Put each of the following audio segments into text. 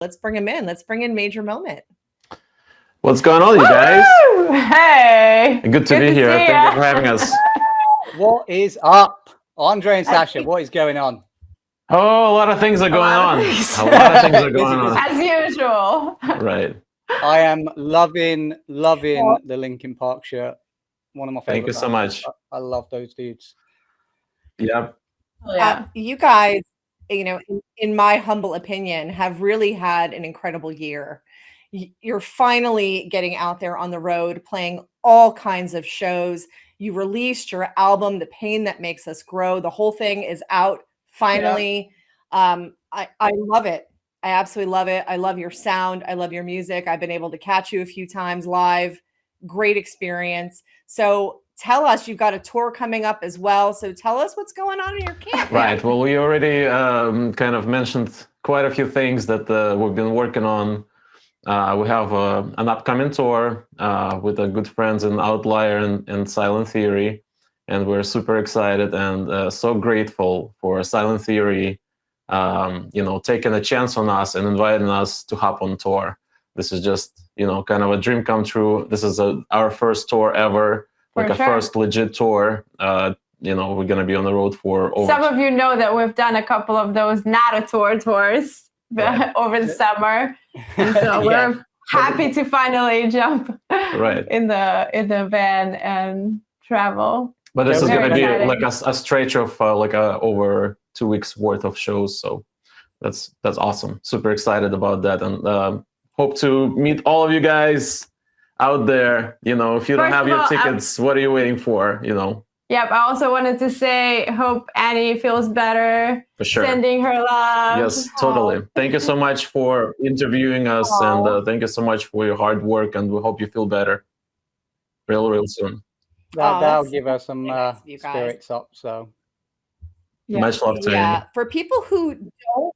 Let's bring him in. Let's bring in Major Moment. What's going on, you guys? Hey. Good to be here. Thank you for having us. What is up? Andre and Sasha, what is going on? Oh, a lot of things are going on. A lot of things are going on. As usual. Right. I am loving the Linkin Park shirt. One of my favorite. Thank you so much. I love those dudes. Yep. You guys, in my humble opinion, have really had an incredible year. You're finally getting out there on the road, playing all kinds of shows. You released your album, The Pain That Makes Us Grow. The whole thing is out finally. Yeah. I love it. I absolutely love it. I love your sound. I love your music. I've been able to catch you a few times live. Great experience. So tell us, you've got a tour coming up as well. So tell us what's going on in your camp. Right. Well, we already kind of mentioned quite a few things that we've been working on. We have an upcoming tour with our good friends in Outlier and Silent Theory. And we're super excited and so grateful for Silent Theory, taking a chance on us and inviting us to hop on tour. This is just, kind of a dream come true. This is our first tour ever. Like a first legit tour. We're going to be on the road for over... Some of you know that we've done a couple of those not a tours over the summer. And so we're happy to finally jump in the van and travel. But this is going to be like a stretch of over 2 weeks worth of shows. So that's awesome. Super excited about that. And hope to meet all of you guys out there. If you don't have your tickets, what are you waiting for? Yep. I also wanted to say, hope Annie feels better. For sure. Sending her love. Yes, totally. Thank you so much for interviewing us, and thank you so much for your hard work. And we hope you feel better real soon. That'll give us some spirits up. So much love to you. For people who don't.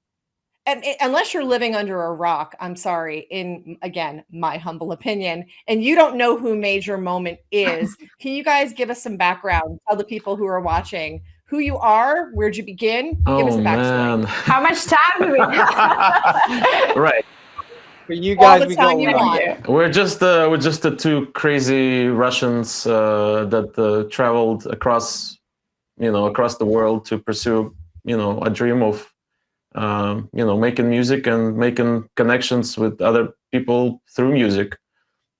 Unless you're living under a rock, I'm sorry, in, again, my humble opinion, and you don't know who Major Moment is, can you guys give us some background? Tell the people who are watching who you are, where'd you begin? Give us a backstory. Man. How much time do we have? Right. For you guys, we got We're just the two crazy Russians that traveled across the world to pursue, a dream of making music and making connections with other people through music,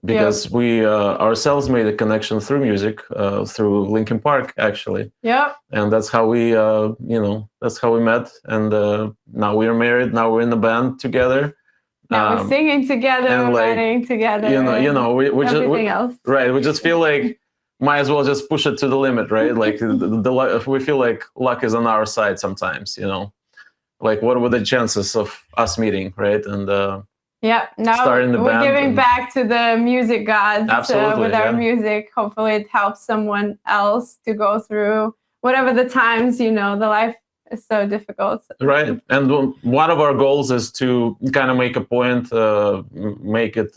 because we ourselves made a connection through music, through Linkin Park, actually. Yep. And that's how we, that's how we met. And now we are married. Now we're in the band together. Now we're singing together, and writing together. We everything else. Right. We just feel like might as well just push it to the limit, right? Like we feel like luck is on our side sometimes, Like, what were the chances of us meeting, right? And starting the we're band giving back to the music gods with our music. Hopefully, it helps someone else to go through whatever the times. The life is so difficult. Right, and one of our goals is to kind of make a point, make it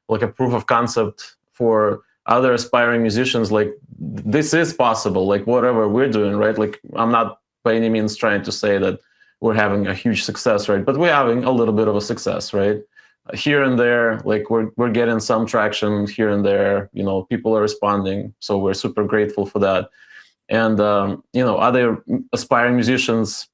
like a proof of concept for other aspiring musicians. Like, this is possible. Like, whatever we're doing, right? Like, I'm not by any means trying to say that we're having a huge success, right? But we're having a little bit of a success, right? Here and there, like we're getting some traction here and there. People are responding, so we're super grateful for that. And other aspiring musicians,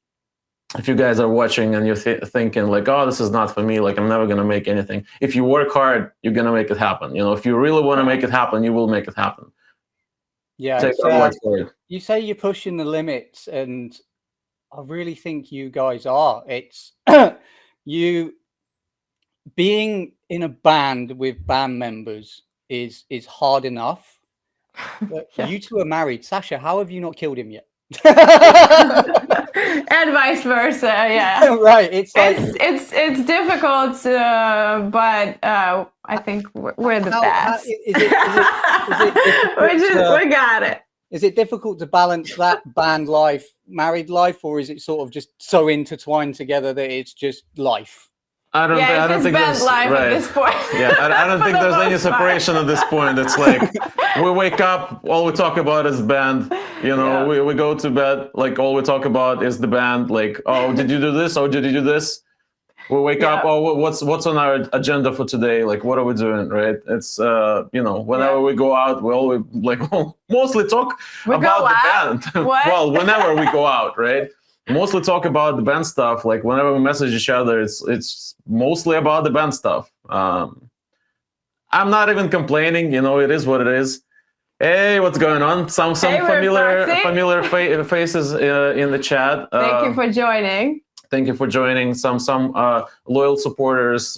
if you guys are watching and you're thinking like, oh, this is not for me, like I'm never gonna make anything. If you work hard, you're gonna make it happen. If you really want to make it happen, you will make it happen. Yeah. Take our word for it. You say you're pushing the limits, and I really think you guys are. It's you being in a band with band members is hard enough. But you two are married. Sasha, how have you not killed him yet? And vice versa, yeah. Right. It's like it's difficult, but I think we're the best. We got it. Is it difficult to balance that band life, married life, or is it sort of just so intertwined together that it's just life? I don't think there's life at this point. Yeah, I don't think there's any separation at this point. It's like we wake up, all we talk about is band. We go to bed, like all we talk about is the band. Like, oh, did you do this? Oh, did you do this? We wake up. Oh, what's on our agenda for today? Like, what are we doing? Right? It's whenever we go out, we always mostly talk about the band. Well, whenever we go out, right? Mostly talk about the band stuff. Like whenever we message each other, it's mostly about the band stuff. I'm not even complaining. It is what it is. Hey, what's going on? Some familiar faces in the chat. Thank you for joining. Thank you for joining. Some loyal supporters.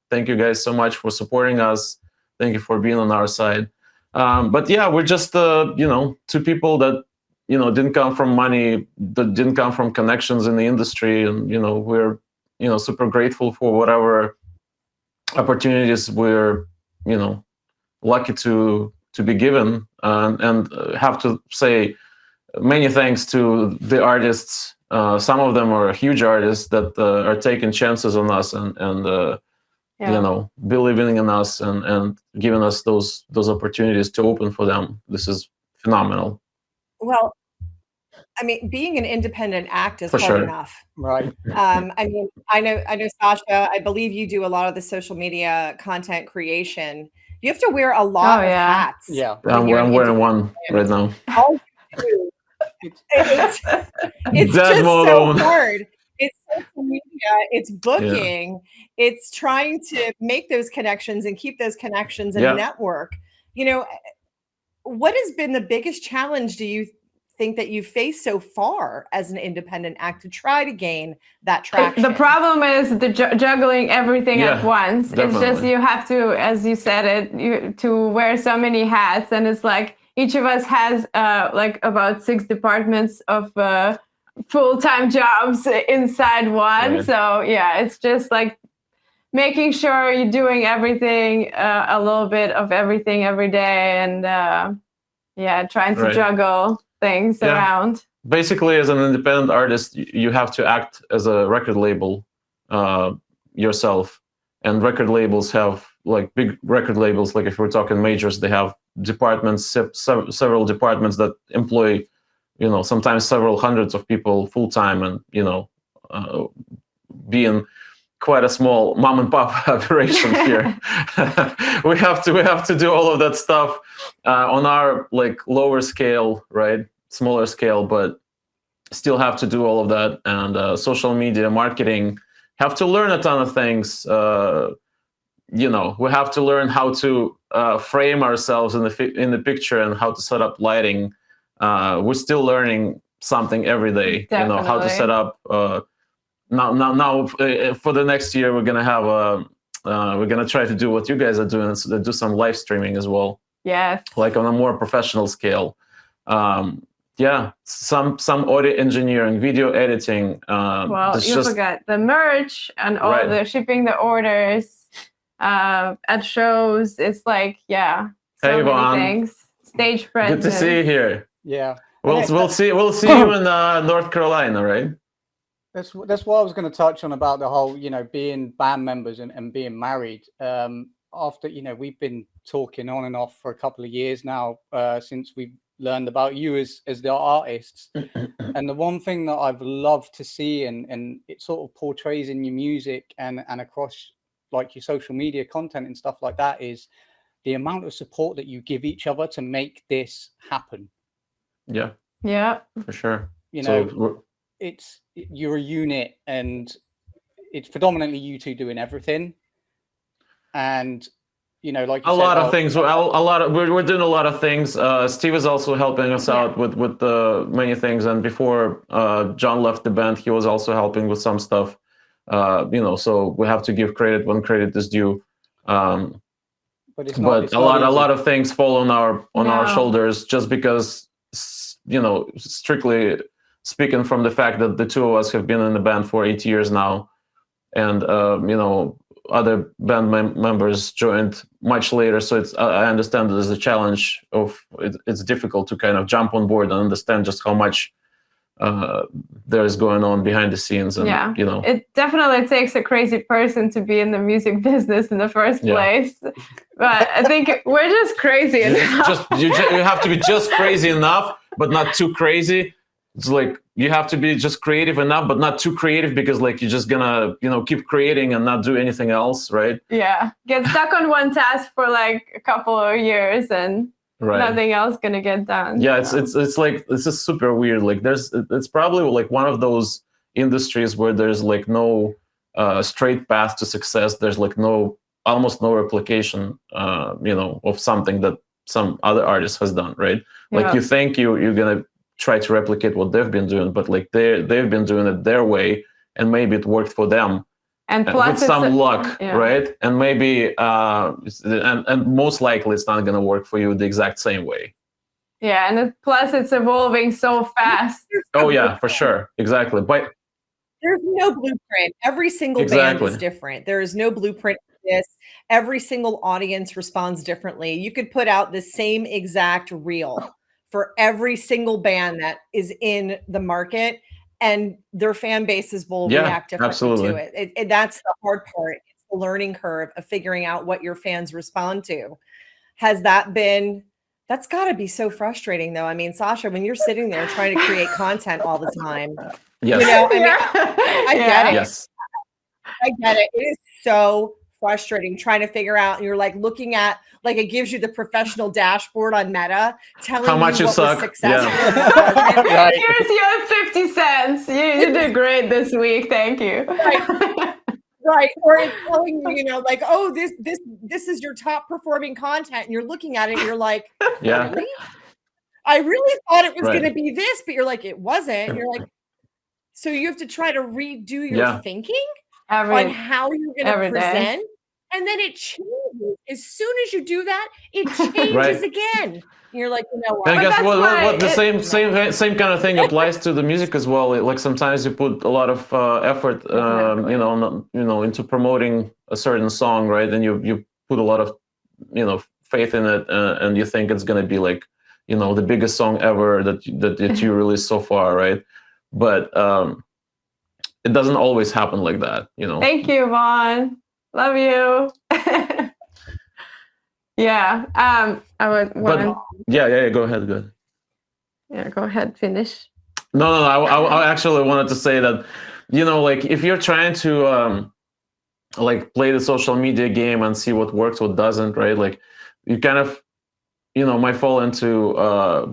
Thank you guys so much for supporting us. Thank you for being on our side. But yeah, we're just two people that didn't come from money, that didn't come from connections in the industry, and we're super grateful for whatever opportunities we're lucky to be given, and have to say many thanks to the artists. Some of them are huge artists that are taking chances on us and believing in us and giving us those opportunities to open for them. This is phenomenal. Well, I mean, being an independent act is hard enough. Right. I mean, I know, Sasha, I believe you do a lot of the social media content creation. You have to wear a lot of hats. Yeah. I'm wearing one right now. It's just so hard. It's social media, it's booking, it's trying to make those connections and keep those connections and network. What has been the biggest challenge, do you think, that you've faced so far as an independent act to try to gain that traction? The problem is the juggling everything at once. Definitely. It's just, you have to, as you said to wear so many hats, and it's like each of us has like about 6 departments of full-time jobs inside one. Right. So yeah, it's just like making sure you're doing everything, a little bit of everything every day, and trying to juggle things around. Basically, as an independent artist, you have to act as a record label yourself, and record labels have, like, big record labels, like if we're talking majors, they have departments, several departments that employ sometimes several hundreds of people full-time, and being quite a small mom and pop operation here. we have to do all of that stuff on our lower scale, right? Smaller scale, but still have to do all of that. And social media marketing, have to learn a ton of things. We have to learn how to frame ourselves in the picture and how to set up lighting. We're still learning something every day. Definitely. How to set up. Now, for the next year, we're gonna have we're gonna try to do what you guys are doing, so do some live streaming as well. Yes. Like on a more professional scale. Some audio engineering, video editing. Well, you forgot the merch and all the shipping, the orders at shows. It's like so many things. Stage presence. Good to see you here. Yeah. We'll see you in North Carolina, right? That's what I was going to touch on about the whole, being band members and being married. After, we've been talking on and off for a couple of years now, since we've learned about you as the artists. And the one thing that I've loved to see, and it sort of portrays in your music and across like your social media content and stuff like that, is the amount of support that you give each other to make this happen. Yeah. Yeah. For sure. You're a unit, and it's predominantly you two doing everything. And like you a lot of things. We're doing a lot of things. Steve is also helping us out with many things. And before John left the band, he was also helping with some stuff. So we have to give credit when credit is due. But a lot of things fall on our shoulders, just because strictly speaking from the fact that the two of us have been in the band for 8 years now, and other band members joined much later. So I understand that there's a challenge of it's difficult to kind of jump on board and understand just how much there is going on behind the scenes. And it definitely takes a crazy person to be in the music business in the first place. But I think we're just crazy enough. You have to be just crazy enough, but not too crazy. it's like you have to be just creative enough, but not too creative, because like you're just gonna, keep creating and not do anything else, right? Yeah, get stuck on one task for like a couple of years and nothing else gonna get done. Yeah, it's like, this is super weird. Like it's probably like one of those industries where there's like no straight path to success. There's like almost no replication, of something that some other artist has done, right? Like you think you're gonna try to replicate what they've been doing, but like they've been doing it their way, and maybe it worked for them. And plus with some luck, right? And maybe, and most likely it's not going to work for you the exact same way. Yeah, and plus it's evolving so fast. Oh yeah, for sure, exactly. But there's no blueprint. Every single band is different. There is no blueprint for this. Every single audience responds differently. You could put out the same exact reel for every single band that is in the market, and their fan bases will react differently to it. That's the hard part. It's the learning curve of figuring out what your fans respond to. Has that been, that's got to be so frustrating though. I mean, Sasha, when you're sitting there trying to create content all the time, yes. I get it. Yes. I get it. It is so frustrating trying to figure out, and you're like looking at, like, it gives you the professional dashboard on Meta telling how much you what suck. Was successful. Yeah. Here's your 50 cents. You did great this week. Thank you. Right. Or it's telling you, like, oh, this is your top performing content, and you're looking at it and you're like, really? I really thought it was going to be this, but you're like, it wasn't. And you're like, so you have to try to redo your thinking on how you're going to present. And then it changes. As soon as you do that, it changes again. And you're like, you know what? And I guess what the same kind of thing applies to the music as well. Like sometimes you put a lot of effort, into promoting a certain song, right? And you put a lot of, faith in it, and you think it's going to be like, the biggest song ever that you released so far, right? But it doesn't always happen like that, Thank you, Vaughn. Love you. Yeah. I would want to. Yeah. Go ahead. Yeah, go ahead. Finish. No. I actually wanted to say that, like if you're trying to like play the social media game and see what works, what doesn't, right? Like you kind of, might fall into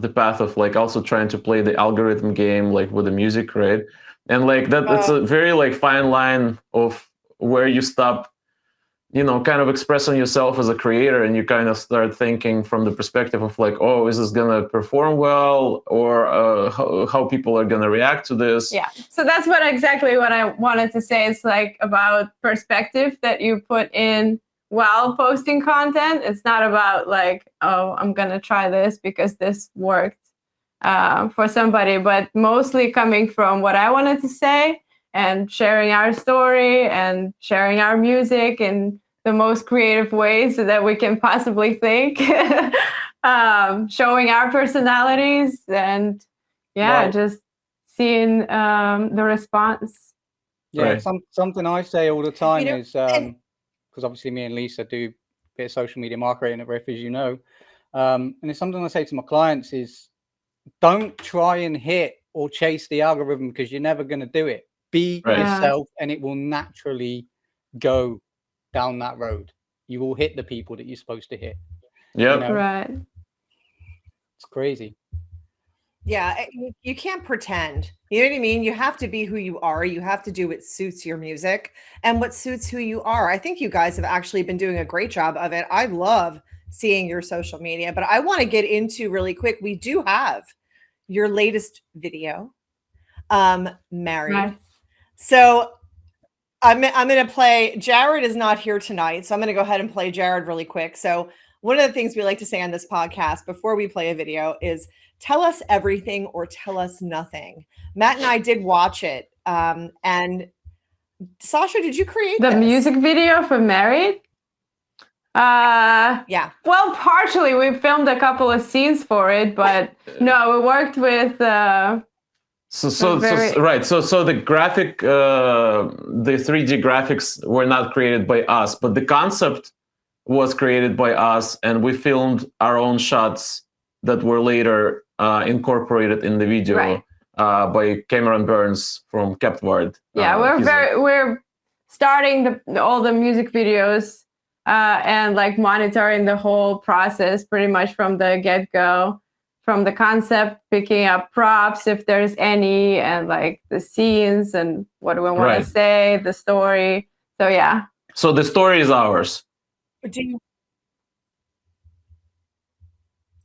the path of like also trying to play the algorithm game, like with the music, right? And like that's a very like fine line of where you stop, kind of expressing yourself as a creator, and you kind of start thinking from the perspective of like, oh, is this gonna perform well, or how people are gonna react to this? Yeah. So that's exactly what I wanted to say. It's like about perspective that you put in while posting content. It's not about like, oh, I'm gonna try this because this worked for somebody, but mostly coming from what I wanted to say and sharing our story and sharing our music in the most creative ways that we can possibly think, showing our personalities, and just seeing the response. Yeah, something I say all the time is, because obviously me and Lisa do a bit of social media marketing at Riff, as you know, and it's something I say to my clients is, don't try and hit or chase the algorithm, because you're never going to do it. Be yourself, and it will naturally go down that road. You will hit the people that you're supposed to hit. Yeah, right. It's crazy. Yeah, you can't pretend. You know what I mean? You have to be who you are. You have to do what suits your music and what suits who you are. I think you guys have actually been doing a great job of it. I love seeing your social media, but I want to get into really quick. We do have your latest video, Married. Nice. So I'm going to play. Jared is not here tonight, so I'm going to go ahead and play Jared really quick. So one of the things we like to say on this podcast before we play a video is tell us everything or tell us nothing. Matt and I did watch it. And Sasha, did you create the music video for Married? Yeah. Well, partially. We filmed a couple of scenes for it, but no, we worked with So the graphic, the 3D graphics were not created by us, but the concept was created by us, and we filmed our own shots that were later incorporated in the video. Right. by Cameron Burns from Captvard. Yeah, we're starting all the music videos and like monitoring the whole process pretty much from the get-go, from the concept, picking up props if there's any, and like the scenes and what do we want to say, the story. So yeah. So the story is ours.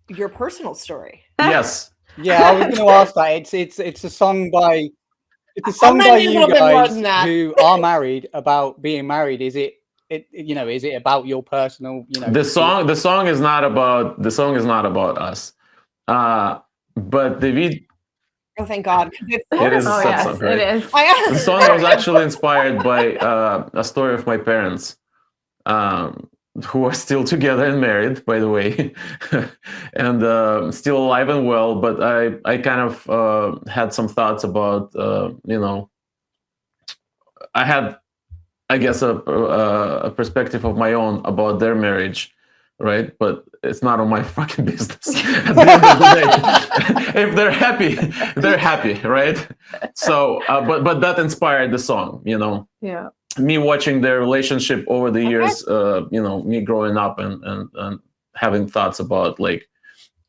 Your personal story. Yes. Yeah, I was going to ask that. It's a song by you guys who are married about being married. Is it is it about your personal, The song is not about us. But the video. Oh, thank God. It is. Yes, right? It is. The song was actually inspired by a story of my parents, who are still together and married, by the way, and still alive and well. But I kind of had some thoughts about, I had, I guess, a perspective of my own about their marriage, right? But it's not on my fucking business. At the end of the day, if they're happy, right? So, but that inspired the song, Yeah. Me watching their relationship over the years, me growing up and having thoughts about like,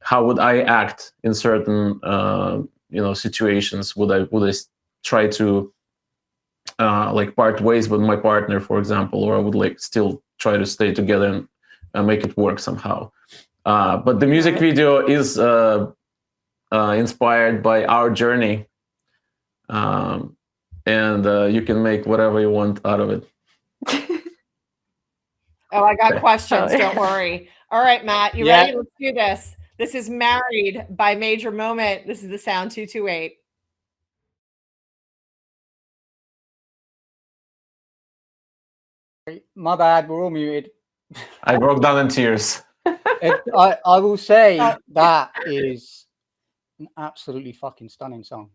how would I act in certain, situations? Would I try to like part ways with my partner, for example, or I would like still try to stay together and make it work somehow. But the music video is inspired by our journey. And you can make whatever you want out of it. Oh, I got questions. Don't worry. All right, Matt, you ready? Let's do this. This is Married by Major Moment. This is the Sound 228. My bad, we're all muted. I broke down in tears. I will say that is an absolutely fucking stunning song.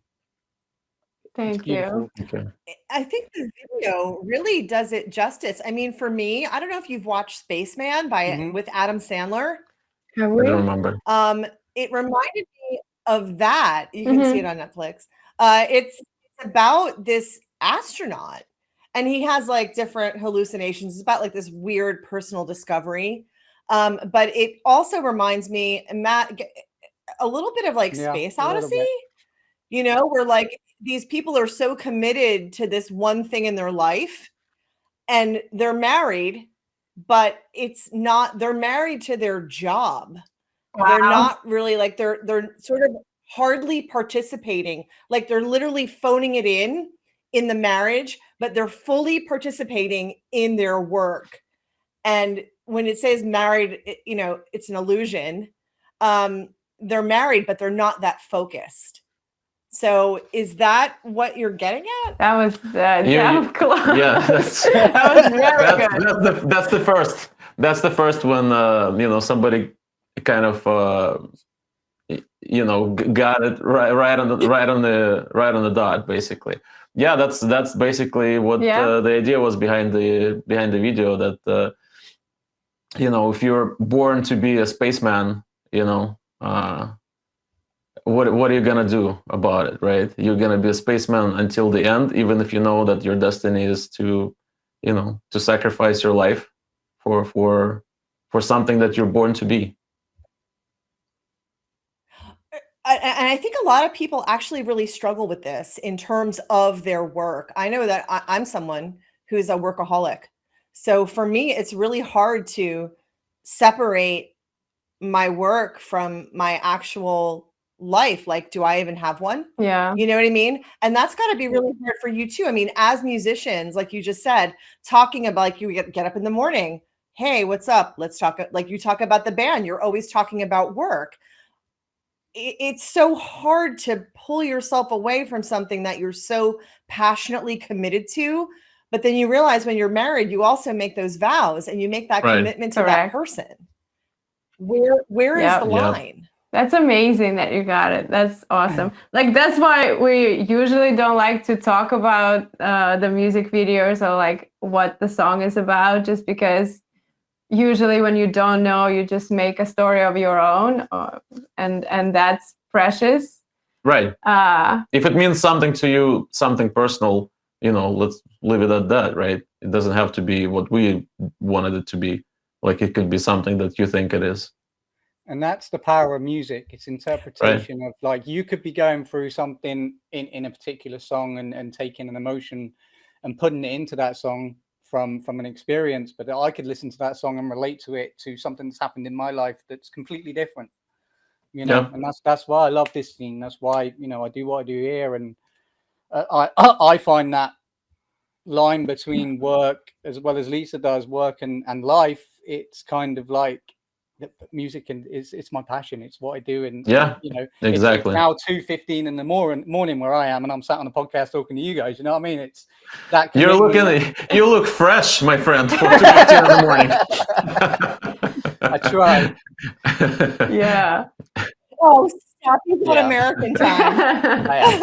Thank you. Okay. I think the video really does it justice. I mean, for me, I don't know if you've watched Spaceman with Adam Sandler. I don't remember. It reminded me of that. You can see it on Netflix. It's about this astronaut, and he has like different hallucinations. It's about like this weird personal discovery. But it also reminds me, Matt, a little bit of like Space Odyssey. Where like these people are so committed to this one thing in their life, and they're married, but they're married to their job. Wow. They're not really like, they're sort of hardly participating. Like they're literally phoning it in the marriage, but they're fully participating in their work. And when it says married, it's an illusion. They're married, but they're not that focused. So is that what you're getting at? That was close. Yeah, that was very good. That's the first. That's the first when somebody kind of got it right on the dot, basically. Yeah, that's basically what the idea was behind the video. That if you're born to be a spaceman, what are you gonna do about it, right? You're gonna be a spaceman until the end, even if you know that your destiny is to sacrifice your life for something that you're born to be. And I think a lot of people actually really struggle with this in terms of their work. I know that I'm someone who's a workaholic. So for me, it's really hard to separate my work from my actual life. Like, do I even have one? Yeah. You know what I mean? And that's got to be really hard for you too. I mean, as musicians, like you just said, talking about like you get up in the morning. Hey, what's up? Let's talk. Like you talk about the band. You're always talking about work. It's so hard to pull yourself away from something that you're so passionately committed to. But then you realize when you're married, you also make those vows and you make that commitment to that person. Where is the line? That's amazing that you got it. That's awesome. Like, that's why we usually don't like to talk about the music videos or like what the song is about, just because usually when you don't know, you just make a story of your own, and that's precious. Right. If it means something to you, something personal, let's leave it at that, right? It doesn't have to be what we wanted it to be. Like, it could be something that you think it is. And that's the power of music. It's interpretation of, like, you could be going through something in a particular song and taking an emotion and putting it into that song from an experience, but I could listen to that song and relate to it, to something that's happened in my life that's completely different, and that's why I love this scene. That's why, I do what I do here. And I find that line between work, as well as Lisa does, work and life, it's kind of like music, and it's my passion. It's what I do. And exactly. It's now 2:15 in the morning where I am, and I'm sat on a podcast talking to you guys. You know what I mean? It's that you look fresh, my friend, for 2:15 in the morning. I try. Yeah. Oh, stop! You've got American time.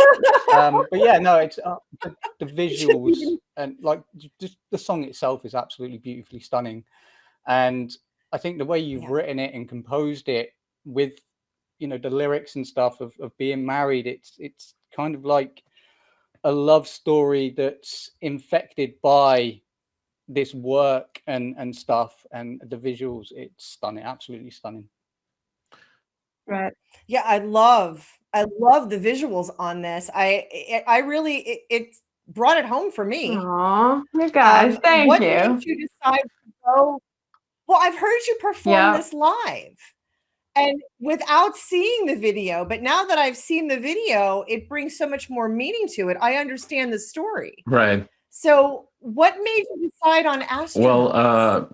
But yeah, no, it's the visuals, and like just the song itself is absolutely beautifully stunning. And I think the way you've written it and composed it with, the lyrics and stuff of being married, it's kind of like a love story that's infected by this work and stuff, and the visuals, it's stunning, absolutely stunning. Right. Yeah, I love the visuals on this. I really, it brought it home for me. Aw, you guys, thank what you. What made you decide to go? Well, I've heard you perform this live, and without seeing the video, but now that I've seen the video, it brings so much more meaning to it. I understand the story. Right. So what made you decide on Astronauts? Well,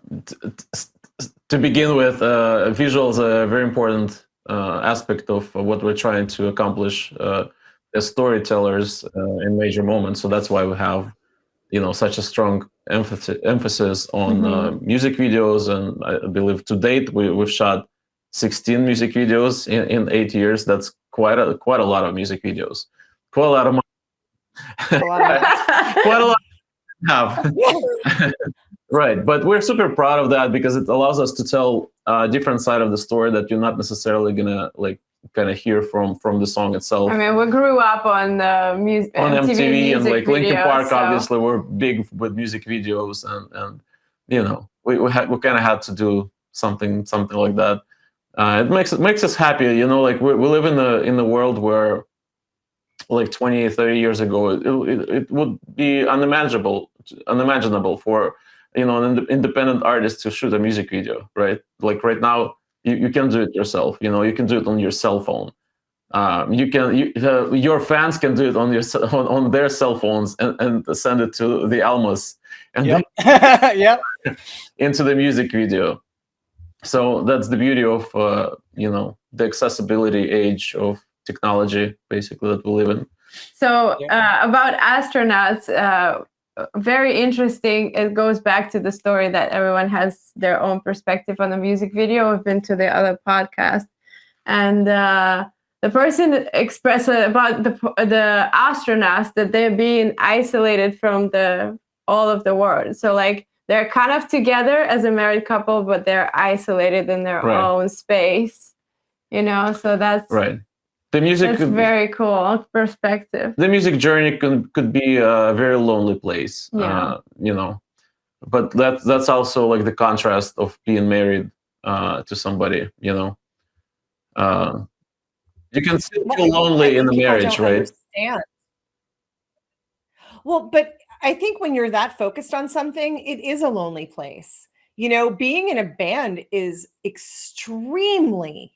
to begin with, visuals are a very important aspect of what we're trying to accomplish as storytellers in major moments. So that's why we have, such a strong emphasis on music videos. And I believe to date we've shot 16 music videos in 8 years. That's quite a lot of music videos. Quite a lot of money. Quite a lot. Have. Right, but we're super proud of that because it allows us to tell a different side of the story that you're not necessarily gonna kind of hear from the song itself. I mean, we grew up on music on MTV and like Linkin Park. So. Obviously, we're big with music videos, and we kind of had to do something like that. It makes us happy, like we live in the world where, like 20, 30 years ago, it would be unimaginable for an independent artist to shoot a music video, right? Like right now, you can do it yourself. You can do it on your cell phone. Your fans can do it on their cell phones and send it to the Almas and into the music video. So that's the beauty of the accessibility age of technology, basically, that we live in. So about Astronauts, very interesting. It goes back to the story that everyone has their own perspective on the music video. I've been to the other podcast, and the person expressed about the astronauts that they're being isolated from all of the world. So like they're kind of together as a married couple, but they're isolated in their own space. So that's right. The music that's very cool perspective. The music journey could be a very lonely place, but that's also like the contrast of being married to somebody. You can still feel lonely in the marriage, right? Understand. Well, but I think when you're that focused on something, it is a lonely place. Being in a band is extremely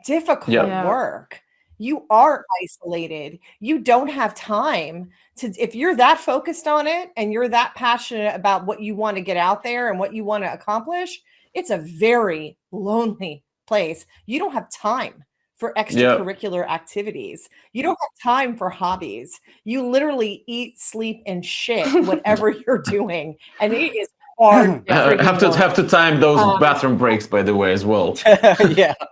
difficult work. You are isolated. You don't have time if you're that focused on it and you're that passionate about what you want to get out there and what you want to accomplish, it's a very lonely place. You don't have time for extracurricular activitive. You don't have time for hobbies. You literally eat, sleep, and shit, whatever you're doing. And it is hard. Have to time those bathroom breaks, by the way, as well.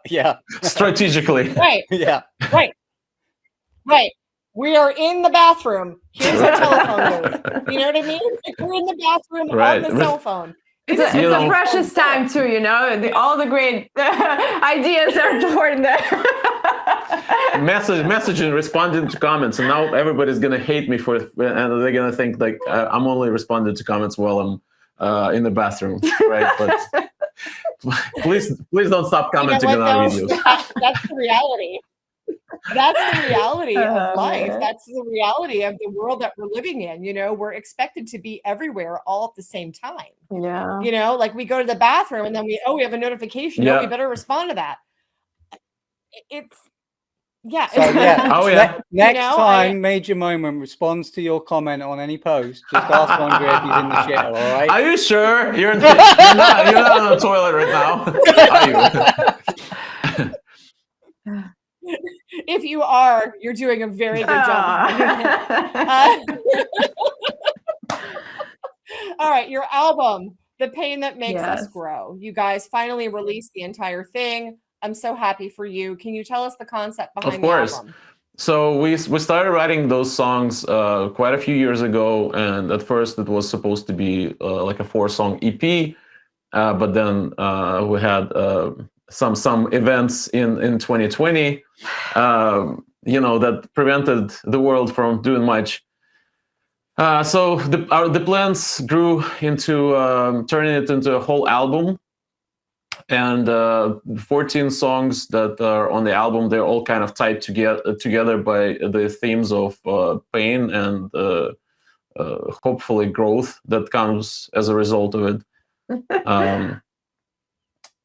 yeah. Strategically. Right. Yeah. Right. We are in the bathroom. Here's our telephone booth. You know what I mean? Like we're in the bathroom on the cell phone. It's a precious time too, all the great ideas are stored there. messaging, responding to comments, and now everybody's gonna hate me for it, and they're gonna think like I'm only responding to comments while I'm in the bathroom, right? But please don't stop commenting on our videos. That's the reality. That's the reality of life. Man. That's the reality of the world that we're living in. You know, we're expected to be everywhere all at the same time. Yeah. You know, like we go to the bathroom and then we have a notification. Yeah. Oh, we better respond to that. It's yeah. So yeah, Oh, yeah. Next You know, time Major Moment responds to your comment on any post, just ask Andre if he's in the shitter, all right? Are you sure you're not on the toilet right now? Are you? If you are, you're doing a very good job. All right, your album, The Pain That Makes Us Grow. You guys finally released the entire thing. I'm so happy for you. Can you tell us the concept behind the album? So we started writing those songs quite a few years ago, and at first it was supposed to be like a 4-song EP, but then we had some events in 2020, that prevented the world from doing much. So the plans grew into turning it into a whole album, and 14 songs that are on the album, they're all kind of tied together by the themes of pain and hopefully growth that comes as a result of it.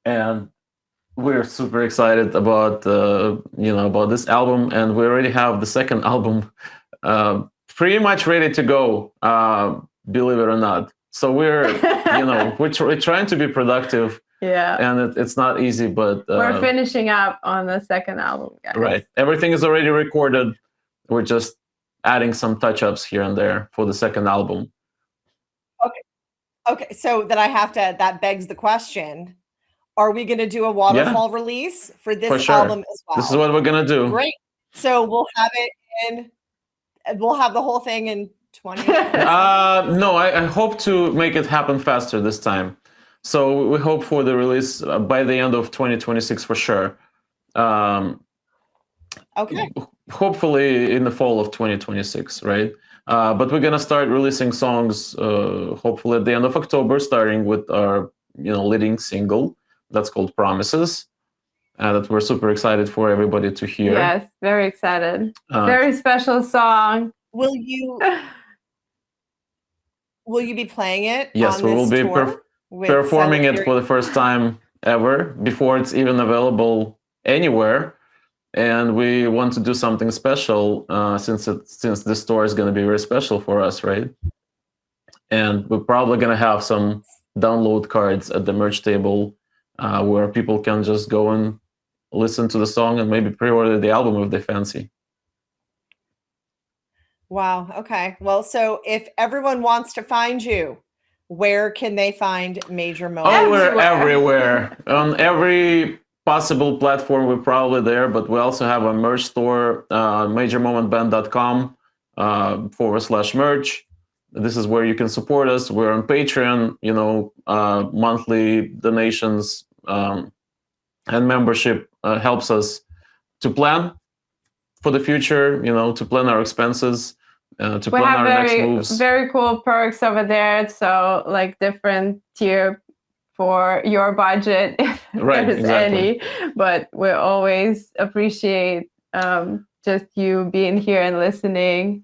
And we're super excited about about this album, and we already have the second album pretty much ready to go, believe it or not. So we're we're trying to be productive. Yeah, and it's not easy, but we're finishing up on the second album, guys. Right, everything is already recorded. We're just adding some touch-ups here and there for the second album. Okay, so that begs the question: are we going to do a waterfall release for this album as well? This is what we're going to do. Great. So we'll have it we'll have the whole thing in 20. No, I hope to make it happen faster this time. So we hope for the release by the end of 2026 for sure. Okay. Hopefully in the fall of 2026, right? But we're gonna start releasing songs hopefully at the end of October, starting with our leading single that's called Promises, that we're super excited for everybody to hear. Yes, very excited. Very special song. Will you be playing it? Yes, we will be performing it for the first time ever, before it's even available anywhere. And we want to do something special since this store is going to be very special for us, right? And we're probably going to have some download cards at the merch table where people can just go and listen to the song and maybe pre-order the album if they fancy. Wow. Okay. Well, so if everyone wants to find you, where can they find Major Moment? Oh, we're everywhere. On every possible platform, we're probably there, but we also have a merch store, majormomentband.com /merch. This is where you can support us. We're on Patreon, monthly donations and membership helps us to plan for the future, to plan our expenses, to plan our next moves. Very cool perks over there. So like different tier for your budget, if there's any. But we always appreciate just you being here and listening.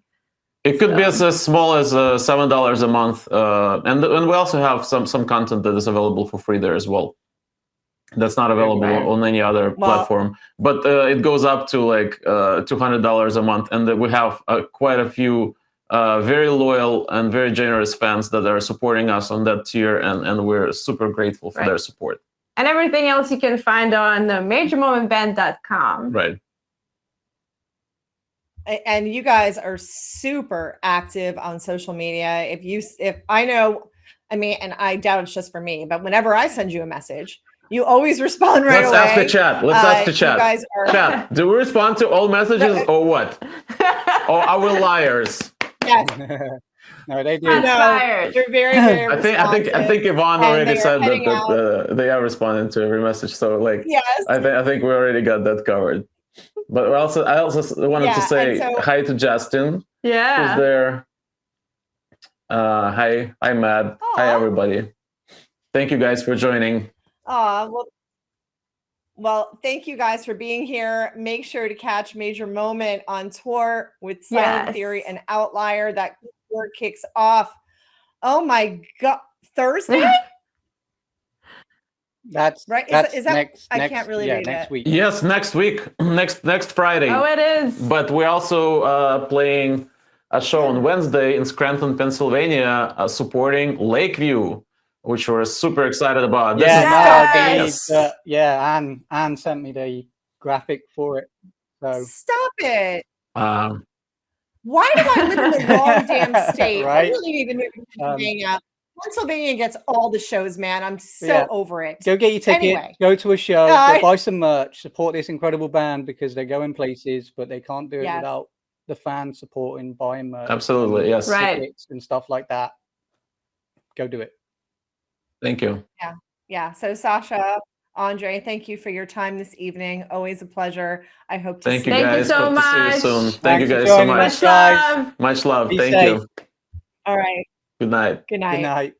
It could be as small as $7 a month, and we also have some content that is available for free there as well. That's not available on any other platform, but it goes up to like $200 a month, and we have quite a few very loyal and very generous fans that are supporting us on that tier, and we're super grateful for their support. And everything else you can find on majormomentband.com. Right. And you guys are super active on social media. If I know, and I doubt it's just for me, but whenever I send you a message, you always respond right away. Let's ask the chat. Let's ask the chat. You guys are... Chat, do we respond to all messages or what? Or are we liars? Yes. No, they do. No, you're very, very I think Yvonne already said that they are responding to every message. So yes. I think we already got that covered. But I also wanted to say hi to Justin. Yeah. Who's there? Hi, Matt. Aww. Hi, everybody. Thank you guys for joining. Well, thank you guys for being here. Make sure to catch Major Moment on tour with Silent Theory and Outlier. That tour kicks off. Oh my God, Thursday? That's right. Is that next? I can't really read next it. week. Yes, next week, next Friday. Oh, it is. But we're also playing a show on Wednesday in Scranton, Pennsylvania, supporting Lakeview, which we're super excited about. Anne sent me the graphic for it. So stop it. Why do I live in the wrong damn state? Right? I really need to move to Pennsylvania. Pennsylvania gets all the shows, man. I'm so over it. Go get your ticket. Anyway. Go to a show. Go buy some merch. Support this incredible band because they're going places, but they can't do it without the fans supporting, buying merch. Absolutely, yes. Tickets and stuff like that. Go do it. Thank you. Yeah. So Sasha, Andre, thank you for your time this evening. Always a pleasure. I hope to see you. Thank you so much. See you soon. Thanks Thank you guys so much. Much love. Much love. Be Thank safe. you. All right. Good night. Good night. Good night.